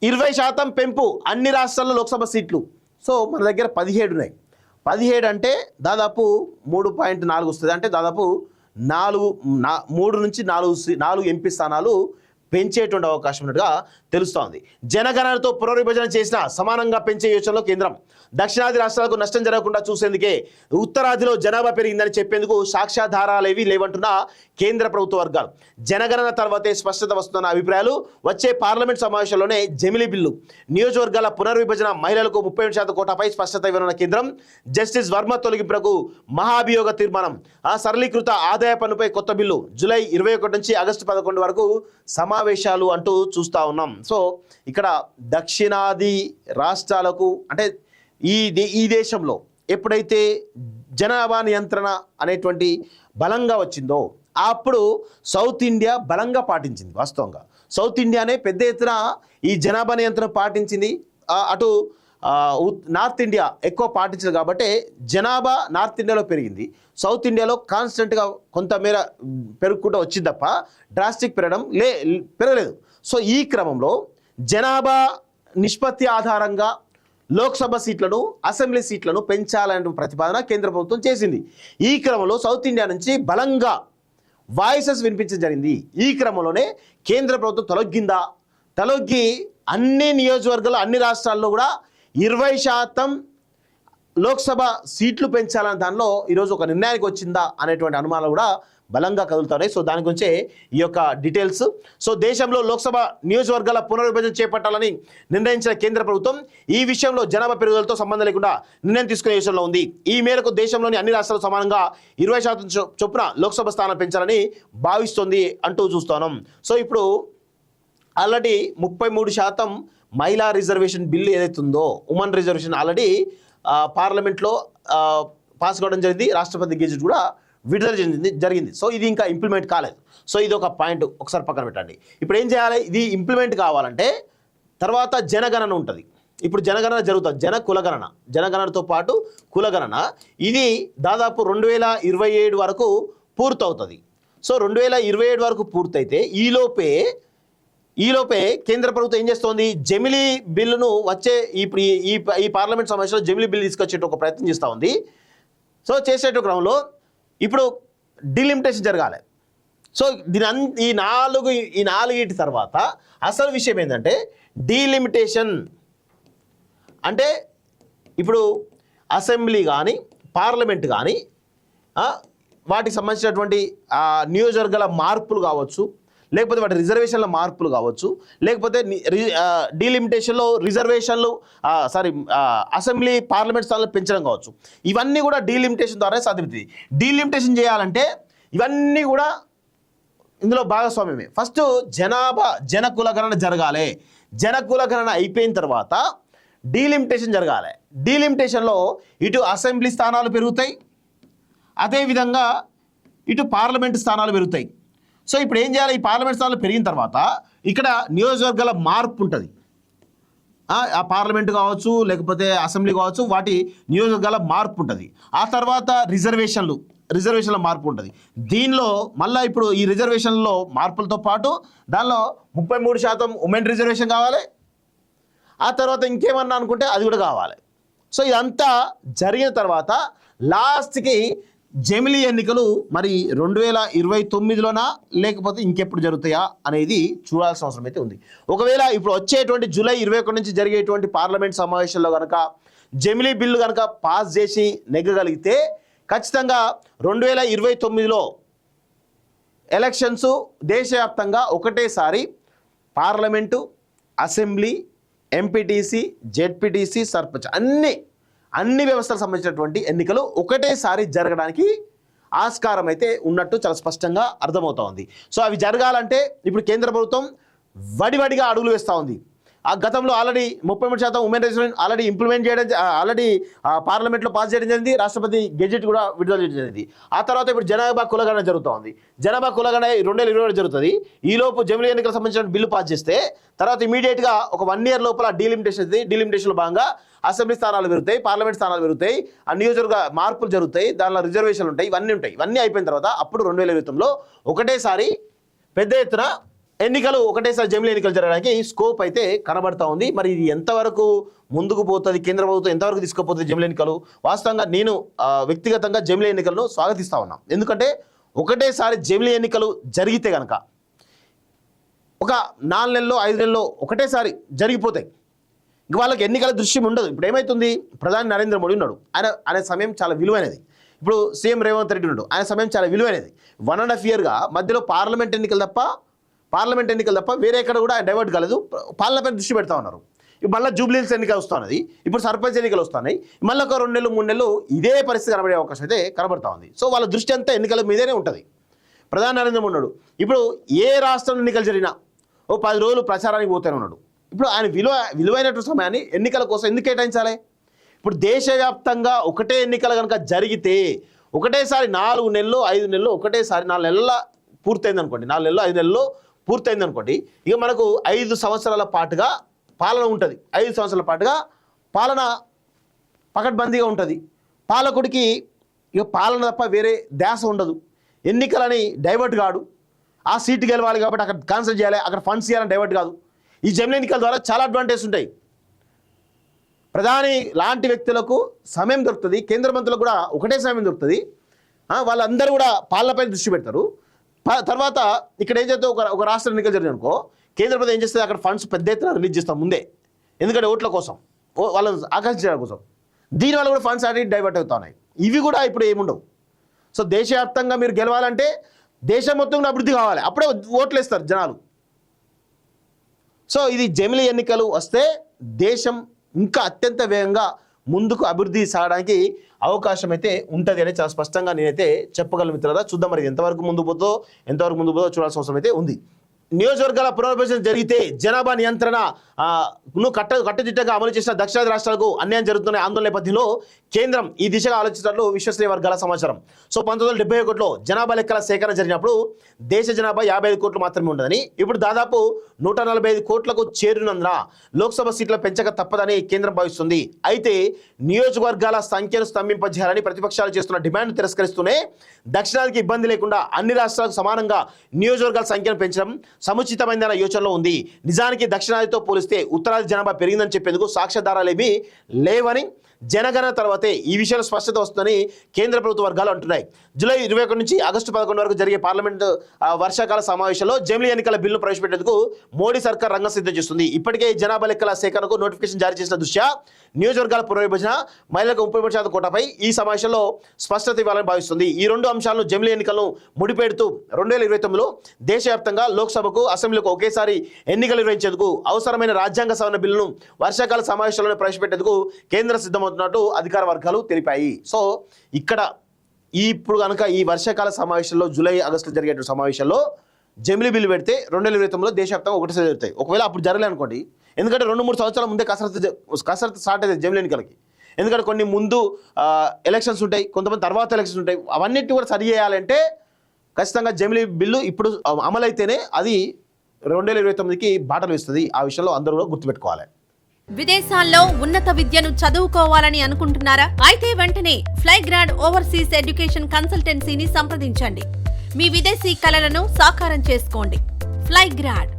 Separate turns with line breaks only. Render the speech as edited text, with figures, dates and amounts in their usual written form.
20% పెంపు అన్ని రాష్ట్రాల్లో లోక్సభ సీట్లు. సో మన దగ్గర 17 ఉన్నాయి. 17 అంటే దాదాపు 3.4 వస్తుంది. అంటే దాదాపు 3 నుంచి 4 ఎంపీ స్థానాలు పెంచేటువంటి అవకాశం ఉన్నట్టుగా తెలుస్తోంది. జనగణనతో పునర్విభజన చేసిన సమానంగా పెంచే యోచనలో కేంద్రం. దక్షిణాది రాష్ట్రాలకు నష్టం జరగకుండా చూసేందుకే ఉత్తరాదిలో జనాభా పెరిగిందని చెప్పేందుకు సాక్ష్యాధారాలేవి లేవంటున్న కేంద్ర ప్రభుత్వ వర్గాలు. జనగణన తర్వాతే స్పష్టత వస్తున్న అభిప్రాయాలు. వచ్చే పార్లమెంట్ సమావేశంలోనే జమిలీ బిల్లు, నియోజకవర్గాల పునర్విభజన, మహిళలకు 30% కోటాపై స్పష్టత ఇవ్వనున్న కేంద్రం. జస్టిస్ వర్మ తొలగింపునకు మహాభియోగ తీర్మానం. సరళీకృత ఆదాయ పన్నుపై కొత్త బిల్లు. జూలై 21 నుంచి ఆగస్టు 11 వరకు సమావేశాలు అంటూ చూస్తూ ఉన్నాం. సో ఇక్కడ దక్షిణాది రాష్ట్రాలకు అంటే ఈ దేశంలో ఎప్పుడైతే జనాభా నియంత్రణ అనేటువంటి బలంగా వచ్చిందో అప్పుడు సౌత్ ఇండియా బలంగా పాటించింది. వాస్తవంగా సౌత్ ఇండియానే పెద్ద ఎత్తున ఈ జనాభా నియంత్రణ పాటించింది. అటు నార్త్ ఇండియా ఎక్కువ పాటించింది కాబట్టి జనాభా నార్త్ ఇండియాలో పెరిగింది. సౌత్ ఇండియాలో కాన్స్టెంట్గా కొంతమేర పెరుగుకుంటూ వచ్చింది తప్ప డ్రాస్టిక్ పెరగలేదు. సో ఈ క్రమంలో జనాభా నిష్పత్తి ఆధారంగా లోక్సభ సీట్లను, అసెంబ్లీ సీట్లను పెంచాలనే ప్రతిపాదన కేంద్ర ప్రభుత్వం చేసింది. ఈ క్రమంలో సౌత్ ఇండియా నుంచి బలంగా వాయిసెస్ వినిపించడం జరిగింది. ఈ క్రమంలోనే కేంద్ర ప్రభుత్వం తలొగ్గి అన్ని నియోజకవర్గాలు, అన్ని రాష్ట్రాల్లో కూడా 20% లోక్సభ సీట్లు పెంచాలనే దానిలో ఈరోజు ఒక నిర్ణయానికి వచ్చిందా అనేటువంటి అనుమానాలు కూడా బలంగా కదులుతున్నాయి. సో దాని గురించే ఈ యొక్క డీటెయిల్స్. సో దేశంలో లోక్సభ నియోజకవర్గాల పునర్విభజన చేపట్టాలని నిర్ణయించిన కేంద్ర ప్రభుత్వం ఈ విషయంలో జనాభా పెరుగుదలతో సంబంధం లేకుండా నిర్ణయం తీసుకునే విషయంలో ఉంది. ఈ మేరకు దేశంలోని అన్ని రాష్ట్రాలు సమానంగా 20% చొప్పున లోక్సభ స్థానం పెంచాలని భావిస్తోంది అంటూ చూస్తున్నాం. సో ఇప్పుడు ఆల్రెడీ 33% మహిళా రిజర్వేషన్ బిల్లు ఏదైతే ఉందో, ఉమెన్ రిజర్వేషన్ ఆల్రెడీ పార్లమెంట్లో పాస్ కావడం జరిగింది. రాష్ట్రపతి గెజెట్ కూడా విడుదల జరిగింది. సో ఇది ఇంకా ఇంప్లిమెంట్ కాలేదు. సో ఇది ఒక పాయింట్ ఒకసారి పక్కన పెట్టండి. ఇప్పుడు ఏం చేయాలి? ఇది ఇంప్లిమెంట్ కావాలంటే తర్వాత జనగణన ఉంటుంది. ఇప్పుడు జనగణన జరుగుతుంది, జనగణనతో పాటు కులగణన. ఇది దాదాపు 2027 వరకు పూర్తవుతుంది. సో 2027 వరకు పూర్తయితే ఈలోపే కేంద్ర ప్రభుత్వం ఏం చేస్తోంది? జమిలీ బిల్లును వచ్చే ఈ పార్లమెంట్ సమావేశంలో జమిలీ బిల్లు తీసుకొచ్చేట ఒక ప్రయత్నం చేస్తూ ఉంది. సో చేసేట క్రమంలో ఇప్పుడు డిలిమిటేషన్ జరగాలి. సో ఈ నాలుగిటి తర్వాత అసలు విషయం ఏంటంటే డీలిమిటేషన్ అంటే ఇప్పుడు అసెంబ్లీ కానీ పార్లమెంట్ కానీ వాటికి సంబంధించినటువంటి నియోజకవర్గాల మార్పులు కావచ్చు, లేకపోతే వాటి రిజర్వేషన్ల మార్పులు కావచ్చు, లేకపోతే డీలిమిటేషన్లో అసెంబ్లీ పార్లమెంట్ స్థానాలు పెంచడం కావచ్చు. ఇవన్నీ కూడా డీలిమిటేషన్ ద్వారా సాధ్యమవుతుంది. డీలిమిటేషన్ చేయాలంటే ఇవన్నీ కూడా ఇందులో భాగస్వామ్యమే. ఫస్ట్ జనకులగణన జరగాలి. జనకులగణన అయిపోయిన తర్వాత డీలిమిటేషన్ జరగాలి. డీలిమిటేషన్లో ఇటు అసెంబ్లీ స్థానాలు పెరుగుతాయి, అదేవిధంగా ఇటు పార్లమెంట్ స్థానాలు పెరుగుతాయి. సో ఇప్పుడు ఏం చేయాలి? ఈ పార్లమెంట్ స్థానాలు పెరిగిన తర్వాత ఇక్కడ నియోజకవర్గాల మార్పు ఉంటుంది. ఆ పార్లమెంట్ కావచ్చు, లేకపోతే అసెంబ్లీ కావచ్చు, వాటి నియోజకవర్గాల మార్పు ఉంటుంది. ఆ తర్వాత రిజర్వేషన్ల మార్పు ఉంటుంది. దీనిలో మళ్ళీ ఇప్పుడు ఈ రిజర్వేషన్లో మార్పులతో పాటు దానిలో 33% ఉమెన్ రిజర్వేషన్ కావాలి. ఆ తర్వాత ఇంకేమన్నా అనుకుంటే అది కూడా కావాలి. సో ఇదంతా జరిగిన తర్వాత లాస్ట్కి జమిలీ ఎన్నికలు మరి 2029లోనా లేకపోతే ఇంకెప్పుడు జరుగుతాయా అనేది చూడాల్సిన అవసరం అయితే ఉంది. ఒకవేళ ఇప్పుడు వచ్చేటువంటి జూలై 21 నుంచి జరిగేటువంటి పార్లమెంట్ సమావేశంలో కనుక జమిలీ బిల్లు కనుక పాస్ చేసి నెగ్గగలిగితే ఖచ్చితంగా 2029లో ఎలక్షన్స్ దేశవ్యాప్తంగా ఒకటేసారి parliament, assembly, MPTC, ZPTC, sarpanch అన్ని వ్యవస్థలకు సంబంధించినటువంటి ఎన్నికలు ఒకటేసారి జరగడానికి ఆస్కారం అయితే ఉన్నట్టు చాలా స్పష్టంగా అర్థమవుతోంది. సో అవి జరగాలంటే ఇప్పుడు కేంద్ర ప్రభుత్వం వడివడిగా అడుగులు వేస్తూ ఉంది. ఆ గతంలో already 33% women reservation already implement చేయడం, ఆల్రెడీ పార్లమెంట్లో పాస్ చేయడం జరిగింది. రాష్ట్రపతి గెజెట్ కూడా విడుదల చేయడం జరిగింది. ఆ తర్వాత ఇప్పుడు జనాభా కులగణన జరుగుతూ ఉంది. జనాభా కులగణన 2027 జరుగుతుంది. ఈలోపు జమిలీ ఎన్నికలకు సంబంధించిన బిల్లు పాస్ చేస్తే తర్వాత ఇమీడియట్గా ఒక 1 year లోపల డీలిమిటేషన్ అవుతుంది. డీలిమిటేషన్లో భాగంగా అసెంబ్లీ స్థానాలు పెరుగుతాయి, పార్లమెంట్ స్థానాలు పెరుగుతాయి, ఆ నియోజకవర్గ మార్పులు జరుగుతాయి, దానిలో రిజర్వేషన్లు ఉంటాయి, ఇవన్నీ అయిపోయిన తర్వాత అప్పుడు 2029లో ఒకటేసారి పెద్ద ఎత్తున ఎన్నికలు ఒకటేసారి జమిలీ ఎన్నికలు జరగడానికి స్కోప్ అయితే కనబడతా ఉంది. మరి ఇది ఎంతవరకు ముందుకు పోతుంది, కేంద్ర ప్రభుత్వం ఎంతవరకు తీసుకుపోతుంది జమిలీ ఎన్నికలు? వాస్తవంగా నేను వ్యక్తిగతంగా జమిలీ ఎన్నికలను స్వాగతిస్తా ఉన్నాను. ఎందుకంటే ఒకటేసారి జమిలీ ఎన్నికలు జరిగితే కనుక ఒక 4 నెలల్లో 5 నెలల్లో ఒకటేసారి జరిగిపోతాయి. ఇంక వాళ్ళకి ఎన్నికల దృశ్యం ఉండదు. ఇప్పుడు ఏమవుతుంది, ప్రధాని నరేంద్ర మోడీ ఉన్నాడు, ఆయన సమయం చాలా విలువైనది. ఇప్పుడు సీఎం రేవంత్ రెడ్డి ఉన్నాడు, ఆయన సమయం చాలా విలువైనది. 1.5 ఇయర్గా మధ్యలో పార్లమెంట్ ఎన్నికలు తప్ప వేరే ఎక్కడ కూడా ఆయన డైవర్ట్ కాలేదు. పాలనపై దృష్టి పెడతా ఉన్నారు. ఇప్పుడు మళ్ళీ జూబ్లీహిల్స్ ఎన్నికలు వస్తున్నది, ఇప్పుడు సర్పంచ్ ఎన్నికలు వస్తున్నాయి. మళ్ళీ ఒక 2 నెలలు 3 నెలలు ఇదే పరిస్థితి కనబడే అవకాశం అయితే కనబడతా ఉంది. సో వాళ్ళ దృష్టి అంతా ఎన్నికల మీదనే ఉంటుంది. ప్రధాని నరేంద్ర మోడీ ఉన్నాడు, ఇప్పుడు ఏ రాష్ట్రంలో ఎన్నికలు జరిగినా ఓ 10 రోజులు ప్రచారానికి పోతూనే ఉన్నాడు. ఇప్పుడు ఆయన విలువైనటువంటి సమయాన్ని ఎన్నికల కోసం ఎందుకు కేటాయించాలి? ఇప్పుడు దేశవ్యాప్తంగా ఒకటే ఎన్నికలు కనుక జరిగితే ఒకటేసారి 4 నెలలు 5 నెలలు ఒకటేసారి 4 నెలల పూర్తయింది అనుకోండి, 4 నెలలు 5 నెలల్లో పూర్తయింది అనుకోండి, ఇక మనకు 5 సంవత్సరాల పాటుగా పాలన ఉంటుంది. 5 సంవత్సరాల పాటుగా పాలన పకడ్బందీగా ఉంటుంది. పాలకుడికి ఇక పాలన తప్ప వేరే ధ్యాస ఉండదు. ఎన్నికలని డైవర్ట్ కాడు, ఆ సీటు గెలవాలి కాబట్టి అక్కడ కాన్సల్ట్ చేయాలి, అక్కడ ఫండ్స్ చేయాలని డైవర్ట్ కాదు. ఈ జమిలీ ఎన్నికల ద్వారా చాలా అడ్వాంటేజ్ ఉంటాయి. ప్రధాని లాంటి వ్యక్తులకు సమయం దొరుకుతుంది, కేంద్ర మంత్రులకు కూడా ఒకటే సమయం దొరుకుతుంది. వాళ్ళందరూ కూడా పాలనపై దృష్టి పెడతారు. తర్వాత ఇక్కడ ఏం చేస్తే ఒక రాష్ట్ర ఎన్నికలు జరిగింది అనుకో, కేంద్ర ప్రభుత్వం ఏం చేస్తుంది, అక్కడ ఫండ్స్ పెద్ద ఎత్తున రిలీజ్ చేస్తాం ముందే, ఎందుకంటే ఓట్ల కోసం, వాళ్ళని ఆకర్షించడం కోసం. దీనివల్ల కూడా ఫండ్స్ అటు డైవర్ట్ అవుతా ఉన్నాయి. ఇవి కూడా ఇప్పుడు ఏముండవు. సో దేశవ్యాప్తంగా మీరు గెలవాలంటే దేశం మొత్తం అభివృద్ధి కావాలి, అప్పుడే ఓట్లు వేస్తారు జనాలు. సో ఇది జమిలీ ఎన్నికలు వస్తే దేశం ఇంకా అత్యంత వేగంగా ముందుకు అభివృద్ధి సాగడానికి అవకాశం అయితే ఉంటుంది అని చాలా స్పష్టంగా నేనైతే చెప్పగలను మిత్రులారా. చూద్దాం మరి ఎంతవరకు ముందు పోతుందో చూడాల్సిన అవసరం అయితే ఉంది. నియోజకవర్గాల పునర్విభజన జరిగితే జనాభా నియంత్రణ కట్టుదిట్టంగా అమలు చేసిన దక్షిణాది రాష్ట్రాలకు అన్యాయం జరుగుతున్న ఆందోళన నేపథ్యంలో కేంద్రం ఈ దిశగా ఆలోచించినట్లు విశ్వసనీయ వర్గాల సమాచారం. సో 1971లో జనాభా లెక్కల సేకరణ జరిగినప్పుడు దేశ జనాభా 55 కోట్లు మాత్రమే ఉండదని, ఇప్పుడు దాదాపు 145 కోట్లకు చేరినందున లోక్సభ సీట్ల పెంచక తప్పదని కేంద్రం భావిస్తుంది. అయితే నియోజకవర్గాల సంఖ్యను స్తంభింపజేయాలని ప్రతిపక్షాలు చేస్తున్న డిమాండ్ తిరస్కరిస్తూనే దక్షిణాదికి ఇబ్బంది లేకుండా అన్ని రాష్ట్రాలకు సమానంగా నియోజకవర్గాల సంఖ్యను పెంచడం సముచితమైన యోచనలో ఉంది. నిజానికి దక్షిణాదితో పోలిస్తే ఉత్తరాది జనాభా పెరిగిందని చెప్పేందుకు సాక్ష్యాధారాలేమీ లేవని, జనగణన తర్వాతే ఈ విషయంలో స్పష్టత వస్తుందని కేంద్ర ప్రభుత్వ వర్గాలు అంటున్నాయి. జూలై 21 నుంచి ఆగస్టు 11 వరకు జరిగే పార్లమెంట్ వర్షాకాల సమావేశంలో జమిలీ ఎన్నికల బిల్లును ప్రవేశపెట్టేందుకు మోడీ సర్కార్ రంగం సిద్ధం చేస్తుంది. ఇప్పటికే జనాభా లెక్కల సేకరణకు నోటిఫికేషన్ జారీ చేసిన దృష్ట్యా నియోజకవర్గాల పునర్విభజన, మహిళలకు 30% కోటాపై ఈ సమావేశంలో స్పష్టత ఇవ్వాలని భావిస్తుంది. ఈ 2 అంశాలను జమిలీ ఎన్నికలను ముడిపెడుతూ 2029లో దేశవ్యాప్తంగా లోక్సభకు, అసెంబ్లీలకు ఒకేసారి ఎన్నికలు నిర్వహించేందుకు అవసరమైన రాజ్యాంగ సవరణ బిల్లును వర్షాకాల సమావేశంలోనే ప్రవేశపెట్టేందుకు కేంద్రం సిద్ధమవుతున్నట్టు అధికార వర్గాలు తెలిపాయి. సో ఇక్కడ ఇప్పుడు కనుక ఈ వర్షాకాల సమావేశంలో జూలై ఆగస్టులో జరిగేటువంటి సమావేశంలో జమిలీ బిల్లు పెడితే 2029లో దేశవ్యాప్తంగా ఒకటేసారి జరుగుతాయి. ఒకవేళ అప్పుడు జరగలేదు అనుకోండి, ఎందుకంటే 2-3 సంవత్సరాల ముందే కసరత్తు స్టార్ట్ అవుతుంది జమిలీ ఎన్నికలకి. ఎందుకంటే కొన్ని ముందు ఎలక్షన్స్ ఉంటాయి, కొంతమంది తర్వాత ఎలక్షన్స్ ఉంటాయి. అవన్నిటి కూడా సరి చేయాలంటే ఖచ్చితంగా జమిలీ బిల్లు ఇప్పుడు అమలైతేనే అది 2029కి బాటలు వేస్తుంది. ఆ విషయంలో అందరూ కూడా గుర్తుపెట్టుకోవాలి.
విదేశాల్లో ఉన్నత విద్యను చదువుకోవాలని అనుకుంటున్నారా? అయితే వెంటనే ఫ్లైగ్రాడ్ ఓవర్సీస్ ఎడ్యుకేషన్ కన్సల్టెన్సీని సంప్రదించండి. మీ విదేశీ కలలను సాకారం చేసుకోండి. ఫ్లైగ్రాడ్